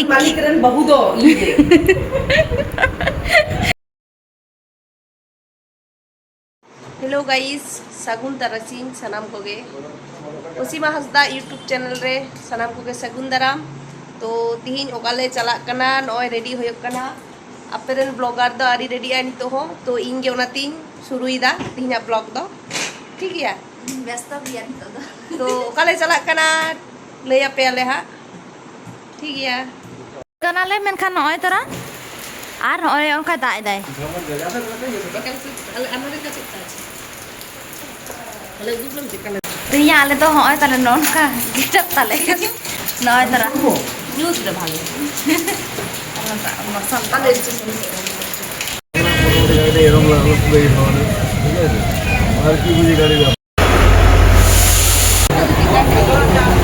मालिक रन बहु दो इनके हेलो गाइस सगुन तरसिंग सनाम कोगे उसीमा हसदा यूट्यूब चैनल रे सनाम कोगे सगुन दाराम तो तिहिन ओकाले चला कना नय रेडी होय कना अपेरन ब्लॉगर दो आरी रेडी आनी तो हो तो इंगे ओनातिन शुरुइदा तिहिना ब्लॉग दो ठीक गया व्यस्त बिया तो ओकाले चला कना लैया पे आले हा ठीक गया कनाले मेनखान नय तरा आर नय ओनका दाय दाय तिहिया आले तो होय ताले नोनका डिस्टर्ब ताले नय तरा न्यूज़ रे भालो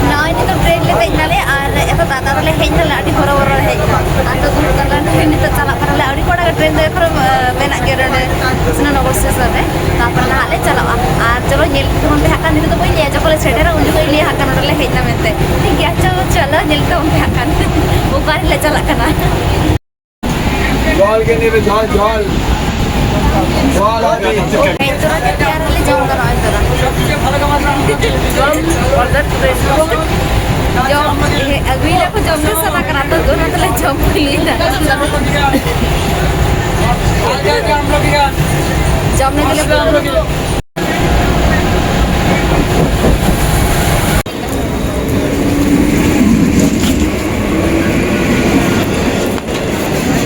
नय नि तो ट्रेन ले तेनाले आर एतो दादा ले हेजले आडी बरो बरो हेज आतो दुर कला ट्रेन नि तो चला परले आडी कोडा ट्रेन दे पर मेना के रेडे सुना नगर स्टेशन रे तापर नाले चला आर चलो नेल तो हम हाका नि तो बई ले जकोले सेटेरा उन को ले हाका नले हेजना मेते ठीक है चलो नेल तो हम हाका वो बार ले चला कना जल के नेबे जल जल तोरा के प्यार ले जाऊं करा तोरा जम अगुइला को जम सना करा तो दोनों तले जम लीला जमने के लिए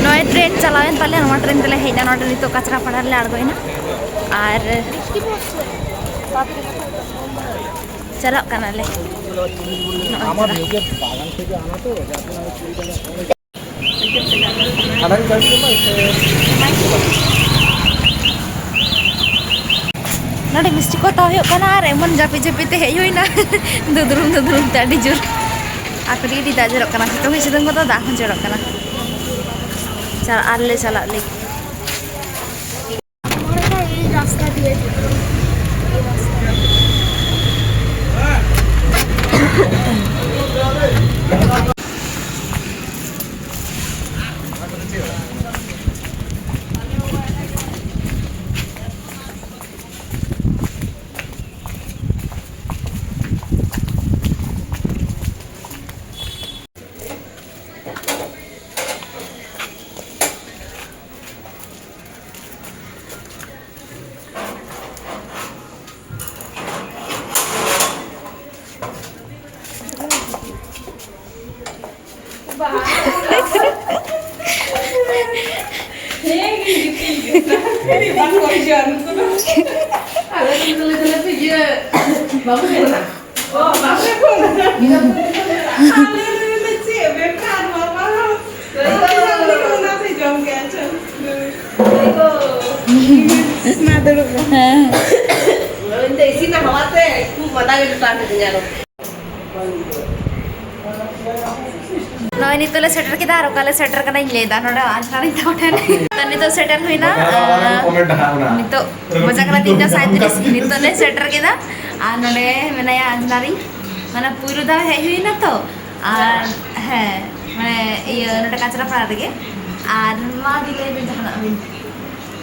नय ट्रेन चलावेन ताले नवा ट्रेन तले हेना नोडे नितो कचरा पड़ा ले आड़गोइना आर चलो कनाले আমার নিজে বাগান থেকে আনা তো আনাই যাচ্ছে না नोडे मिस्टी को तो हो कना आर एमन जापि जापि ते हेय होइना दुदरुम ते आडी जोर आकड़ी डी दाजर कना तो हिस दंग तो दा खन जड़ कना चल आले चला ले रास्ता दिए नय नि तले सेटर के दारो काले सेटर कना ले दा नोडे आज नानी तो ठन तने तो सेटर होइना नि तो मजा करा 3:37 नि तो ले सेटर के दा आ नोडे मेना या आज नारी माने पुरो दा हे होइना तो आर हे माने ये नोडे कचरा पड़ा रे आर मा दिले बिन जखना बिन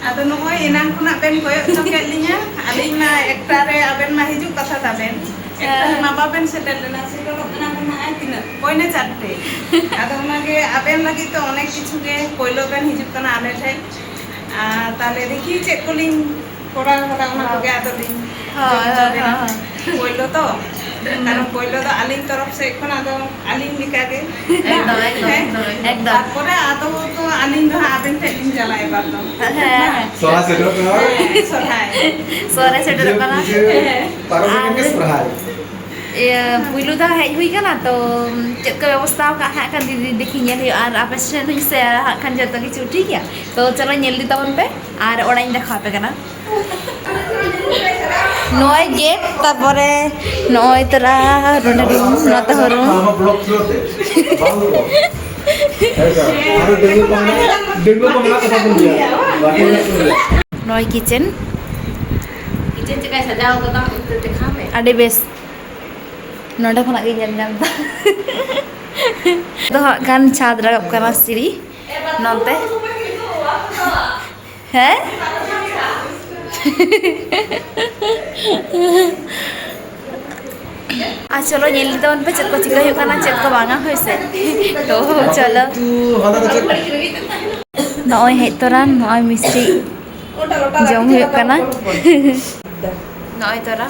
आदो नोय एनान खुना पेन कोय चोके लिया आलिन मा एकटा रे आबेन मा हिजु कथा ताबेन एकटा मा बाबेन सेटेल लेना सेटेल कना कना आइ तिना कोइने चारते आदो नागे आबेन लगी तो अनेक किछु गे कोइलो बेन हिजु कना आले ठे आ ताले देखि चेक कोलिन कोरा कोरा ओना कोगे आदो दिन कोइलो तो कारण कोइलो तो आलिन तरफ से एखन आदो आलिन निकागे एकदम तारपरे आदो तो आलिन दो आबेन टेलिन जलाय बातो सोहा सेटर करा सोरे सेटर कना तारो के सहाय ये पुइलु दा हेज हुई कना तो चेक के व्यवस्था का हा kan देखि नेल और आप स्टेशन से खान जतो किछु ठीक है तो चलो नेल दी तबन पे और ओडाइन देखा पे कना नय गेट तारपरे नय तरा रोने रूम नते हरु आरो डेंगू कमला कथा बोल दिया बाकी नय किचन चेकाय सजाओ कदा देखा में अडे बेस नोडे खना गे नेल नाम दा ᱫᱚ ᱦᱟᱸᱜ ᱠᱷᱟᱱ ᱪᱷᱟᱫᱽ ᱨᱟᱠᱟᱵ ᱠᱟᱱᱟ ᱥᱤᱲᱤ ᱱᱚᱱᱛᱮ ᱦᱮᱸ আর চলো ñel দিতে বলবে চেক কো চিকা হয়ে কানা চেক কো বাঙা হইছে তো চলো নয় হেজ তোরা নয় মিষ্টি জম হয়ে কানা নয় তোরা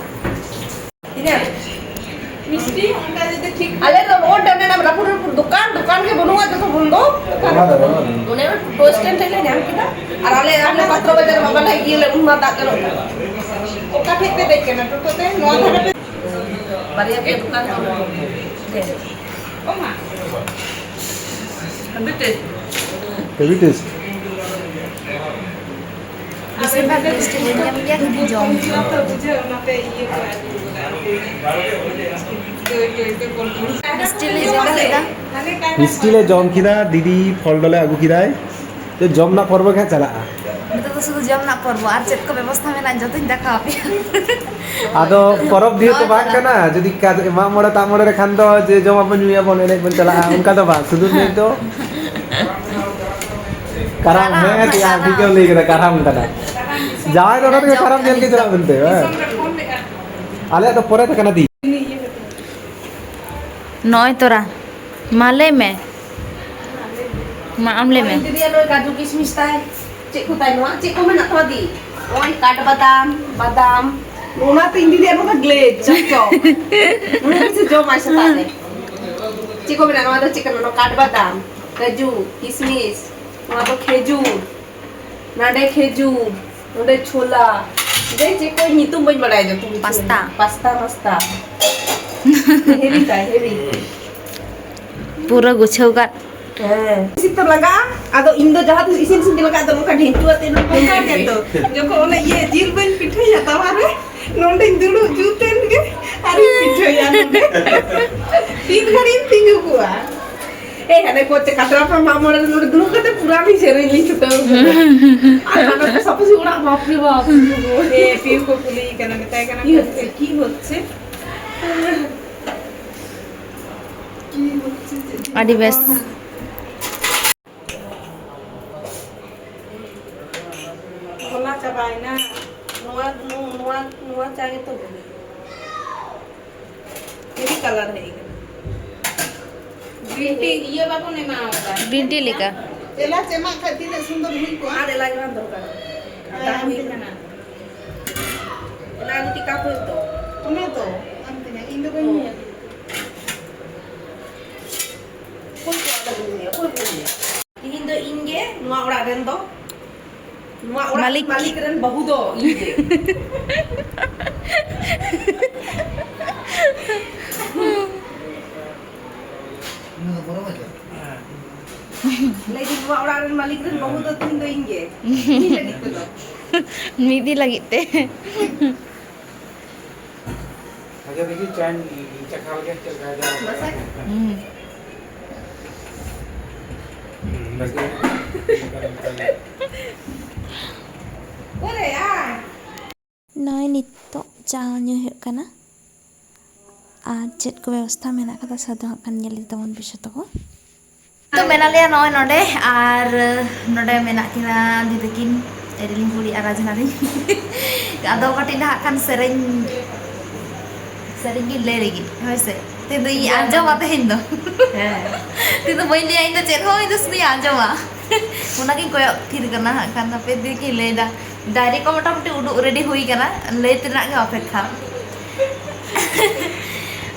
মিষ্টি ওটা যদি ঠিক আলে তো রোড ডানে না রাপুর দোকান দোকান কে বনুয়া যত বন্ধ মনে টোস্টেন থেকে নাম কিনা আর আলে পাত্র বাজার বাবা লাই গিয়ে উন্মা দা করো ওটা ঠিকতে দেখে না টোটোতে নোয়া ধারে বাড়িয়া কে দোকান ও মা হেভি টেস্ট বেশিরভাগ মিষ্টি নিয়ে গিয়া কিন্তু জম তো বুঝে ওনাতে ইয়ে করে মিষ্টি লে জম কেদা মিষ্টিলে জম কিনা দিদি ফল ডলে আগু কিদায় তো জম না পর্ব কে চালা নিতো তো শুধু জম না করবো আর চেক কো ব্যবস্থা মেনা যতই দেখা হবে আদো পরব দিয়ে তো বাক কানা যদি মা মড়ে তা মড়ে খান তো যে জম আপন নিয়া বন এনে বন চালা উনকা তো বা শুধু নেই তো কারাম है कि आप भी क्यों लेके काराम कना जाए तो ना काराम जेल के चला बनते हैं आले तो परे तक ना दी নয় তোরা মালে মে মামলে মে দিদি আর কাজু কিশমিশ তাই চেক কো তাই নোয়া চেক কো মেনা তো দি ওই কাঠ বাদাম বাদাম নোনা তো ইন্দি দিয়ে মতো গ্লেজ চক মনে হচ্ছে জম আসে তালে চেক কো মেনা নোয়া তো চিকেন নো কাঠ বাদাম কাজু কিশমিশ নোয়া তো খেজুর নাডে খেজুর নোডে ছোলা দে চেক কো নিতুম বই বাড়াই যা তুমি পাস্তা। পাস্তা হেভি তাই হেভি পুরো গুছাও কাট Situ laga, atau Indo jahat isin sini laga atau muka ढेंचू आते ना ওটা তো যখন ওনা ইয়ে জিল বইন পিঠে যাতা পারে নন্ডে দুড়ু জুতেন গে আরে পিঠে জানবে তিন ঘড়ি তিঙ্গু কুয়া eh ada kocek katra apa mama dan dulu kata purani seri ini kita anak siapa sih orang bapak bapak এ পিউ কো পুলি কেন মেতায় কেন কি হচ্ছে আদি বেশ খোলা চাবাই না nuan cari tuh ini color है গ্রিনটি ইয়ে বাবু নে মা ওটা গ্রিন টি লেকা এলা চেমা খাতিলে সুন্দর হই কো ada lagi kan dorokan আমি জানা nanti kapan tuh তুমি তো আমি না ইন্দো কই নিয়ে Indo inge nua orang dan to nua orang Malik. malik dan bahu do inge lagi nua orang dan malik dan bahu do Indo inge ini lagi tuh মিদি লাগিতে अच्छा देखिए चाय चखा के चल रहा masak boleh ya নয় নিত্য চা ᱧᱩ ᱦᱩᱭᱩᱜ ᱠᱟᱱᱟ ᱟᱨ ᱪᱮᱫ ᱠᱚ ᱵᱮᱵᱚᱥᱛᱷᱟ ᱢᱮᱱᱟᱜ ᱠᱟᱫᱟ ᱥᱟᱫᱚ ᱦᱟᱸᱜ ᱠᱷᱟᱱ ᱧᱮᱞ ᱛᱟᱵᱚᱱ ᱵᱤᱥᱚᱭ ᱛᱟᱠᱚ तो मेना लिया नॉय नोडे और नोडे मेना किना दिदकिन एरिलिंग बुड़ी और राजनारी आदो कटी ना खान सेरेन सेरेन की ले लेगी वैसे ते तो ये आंजो बात है इंदो ते तो वही लिया इंदो चेक हो इंदो सुनी आंजो वा उना की कोई फिर करना खान ना पे दे की ले दा डायरी को मोटा मोटी उडू रेडी हुई करना ले तिना के अपेक्षा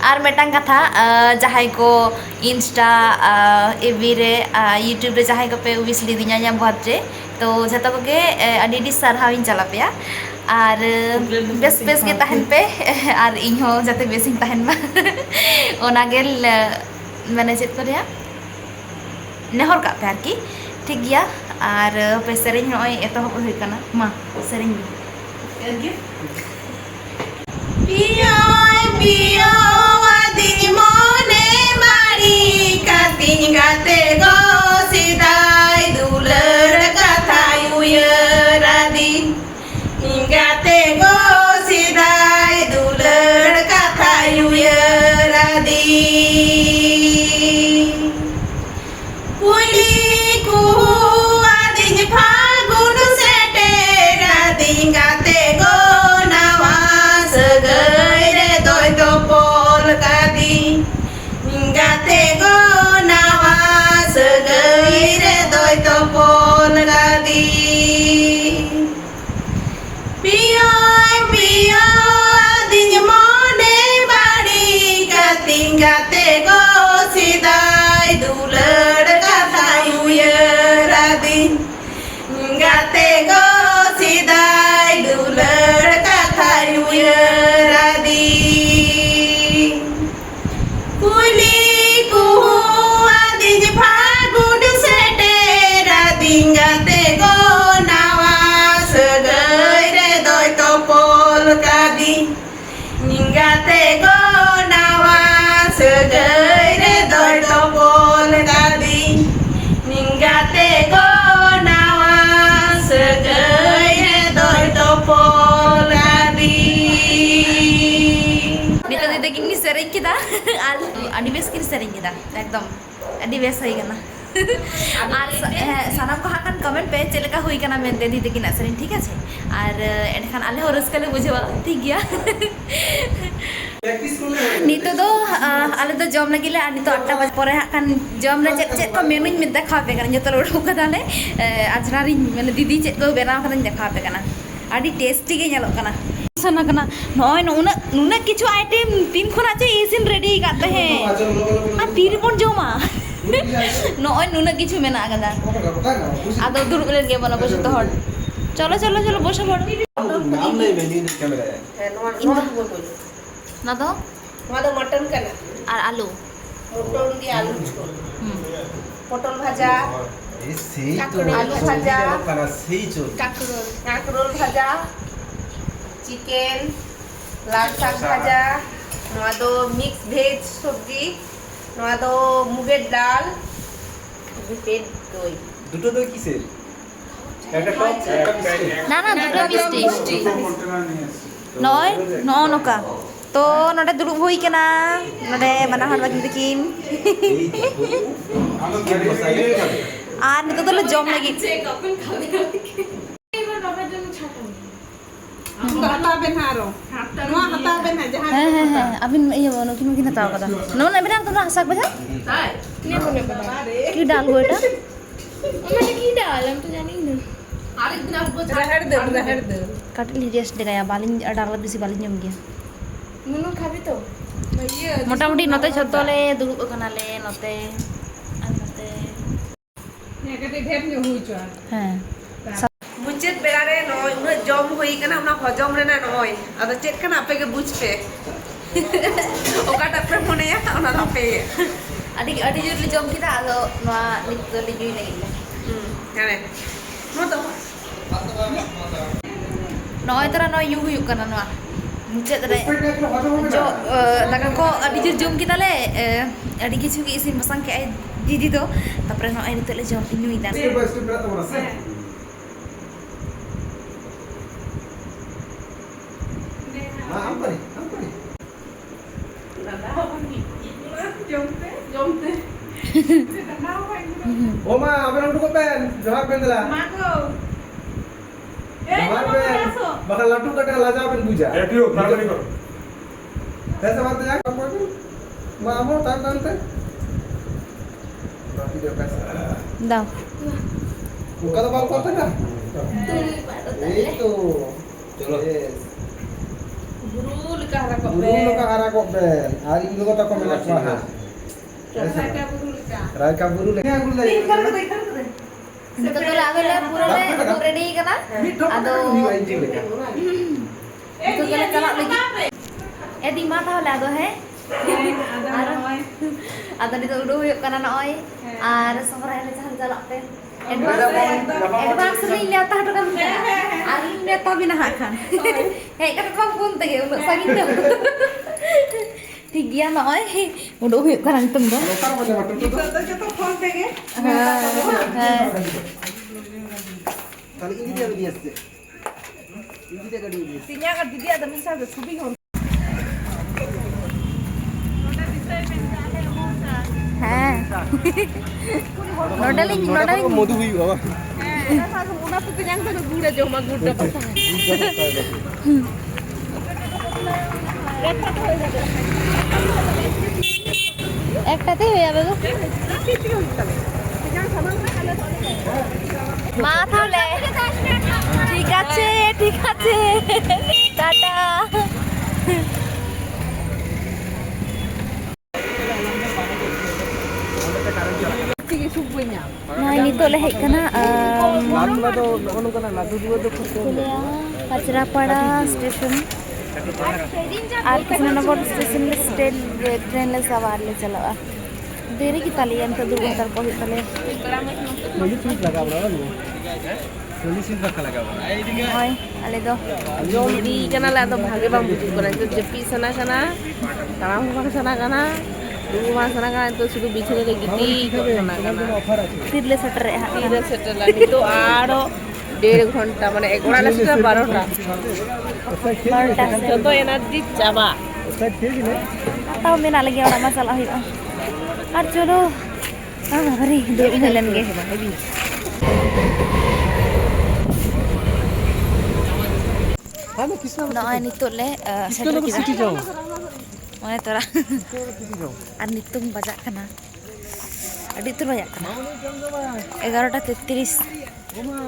और मेटांग कथा जहां को इंस्टा एवी रे यूट्यूब रे जहां को पे विश लिदिया ᱧᱟᱢ बर्थडे तो जतो के अडी सरहाविन चला पे और बेस बेस के तहन पे और इन हो जाते बेसिंग तहन मा ओना गेल माने चेत को रिया नेहर का पे आरकी ठीक गया और पे सेरेन होय एतो होय कना मा सेरेन Pioi pioi di mone mari kating gate go sidai duler kathayu yeradin gate go sidai duler kathayu yeradin gate go sidai dulur kathai uyaradi gate go sidai dulur kathai uyaradi kuli kuhu adij phagud seteradi gate go nawa sagai re doi topol kadi gate go nawa sagai re doi topol kadi gate go nawa sagai re doi topol kadi Nito dito kini sering kita adi bes kini sering kita ekdom adi bes hoy kana আর সানাম কো হাকান comment pay চেলেকা হই কানা মেনতে দিতে কিনা সরিন ঠিক আছে আর এনখান আলে horrors কালে বুঝবা ঠিক গিয়া নিতো তো আলে তো জম লাগিলে আর নিতো 8টা বাজে পরে হাকান জম রে চেত কো মেনুñ মে দেখাবে কারণ যত লোক কাদালে আজরারি মানে দিদি চেত কো বেনাও কারণ দেখাবে কানা আদি টেস্টি গে ñalo কানা sana kana noy nuna kichu item tin khona che isin ready katte he আর তিরপন জমা নয় নুনা কিছু মেনা আগাদা আদো দূর করে গে বলা বসে তো হট চলো চলো চলো বসে পড়ো নাম নাই মেনি ক্যামেরা না তো তোমাদের মটন কেন আর আলু মটন দিয়ে আলু ঝোল পটল ভাজা এই সেই তো আলু ভাজা তারা সেই চল কাঁকরোল ভাজা চিকেন লাল শাক ভাজা নোয়া দো মিক্স ভেজ সবজি নোয়া দো মুগের ডাল পেট দই দুটো দই কিসের একটা টক একটা প্যাকেট না না দুটো মিষ্টি নয় নকা তো নটা দুড়ুব হই কেনা নডে মানা হন বাকি দেখিন আর নিতো তো জম লাগি hataben haro noa hataben ha jahan হ্যাঁ হ্যাঁ হ্যাঁ আবিন ইয়ে বনো কি কিনা তাও কথা নো না বেটা তোমরা হাসাক বাজা তাই নে মনে বাবা কি ডাল গো এটা মানে কি ডাল আমি তো জানি না আরেকদিন আসবো রাহের দে কাটলি রেস্ট দেখায়া বালিন ডাল বেশি বালিন জম গিয়া নুনু খাবি তো মোটামুটি নতে ছতলে দুড়ুব কানালে নতে আর নতে হ্যাঁ মুচেত বেড়ারে নয় উনা জম হই কানা উনা হজম রে না নয় আদো চেত কানা আপেকে বুঝপে ওকাটা পে মনে ya উনা আপে আদি আদি জুরলি জম কিতা আলো না নিত লিজুই লাগিলে জানে মতো নয় তরা নয় ইউ হুয়ুক কানা নোয়া মুচেত রে jo daga ko adi jur jom kita le adi kichu ki isin pasang ke didi do tapre no ai nitole jom inyui dan step by step বেরাতে বলা আছে আমপারি ও মা আবার উঠো পেন জবাব পেন দিলা জবাব পেন বাকা লাটু কাটা লাজা পেন বুঝা এটিও তাড়াতাড়ি করো ऐसे बात जा মা আমো টানতে বাকি দে पैसा দাও उनका तो बाल करते ना এই তো চলো guru likah rakop Guru ka ara kok ben. Ari ini kota kok melak mah. Raika buru le. Ya guru le. nito to agale pura le ready kana ado nito gale chalak lagi edi ma tahu ado he ado nito udah huyuk kana noy ar sore le cahal jalak pe advance ri le ta to kan ari le ta bina hakan he ka kom pun te ge sagin do ঠিক গিয়া নয় উড়ো হয়ে কারণ তুমি তো phone থেকে হ্যাঁ তাহলে ইনি দিয়ে দিয়ে আসছে ইনি দিয়ে গাড়ি দিয়ে sinya kan didi ada misal de subi hon হ্যাঁ নডালিং মধু হই বাবা una tu kenyang tu gura jauh mah gura pasang একটাতেই হয়ে যাবে গো মা তাহলে ঠিক আছে tata Nah, ini tuh leh kana লাড্ডুলা তো অন্য কোনো লাড্ডু দুটো তো খুব কম Kacrapada station. আর কৃষ্ণনগর স্টেশন ট্রেন ले सवार ले चला देरी की ताली अंत 2 घंटा को ही तले চল্লিশ মিনিট লাগাবো না 40 মিনিট রাখা লাগাবো hoy ale do Jom di kana la to bhage bang bujuk kana itu jepi sana kana. Taram bang sana kana. Dulu bang sana kana itu sudah bicara lagi di kana kana. Offer আছে tirle setter ya Tira settle lagi itu aro 1.5 ঘন্টা মানে 11টা সেটা 12টা যত energy চাবা ওটা খেয়েছিলে tahu mena lagi orang masalah itu ar cholo hari do milen ge আমি Krishna noy nitul le setter Krishnanagar city kita যাও mana tora Krishnanagar city যাও ar nitung bajak kana adi tur bajak kana 11:33 ওমা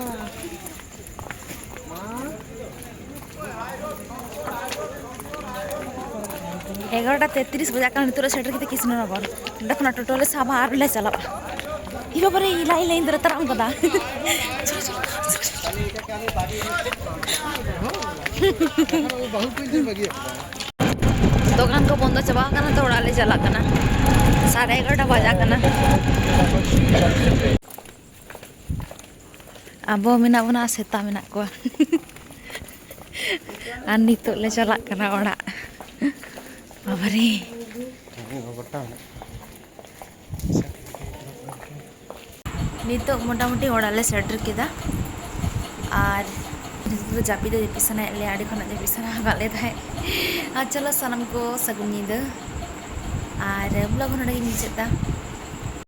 11:33 बजे kan itu setter kita Krishnanagar dak na totole sama ar le chala iba bare ila ila indra taram kada बहुत कुछ लगी दुकान को बंद चबा kana to orale chala kana 11:30 बजा kana abo mena bona seta mena ko ar nitok le chala kana orak babare nitok motamuti orale setter kida ar जापी दे पिसना ले आड़ी खना जे पिसना गाले थाए आ चलो सनम को सगुन निदा आर ब्लॉग होना गे निचेता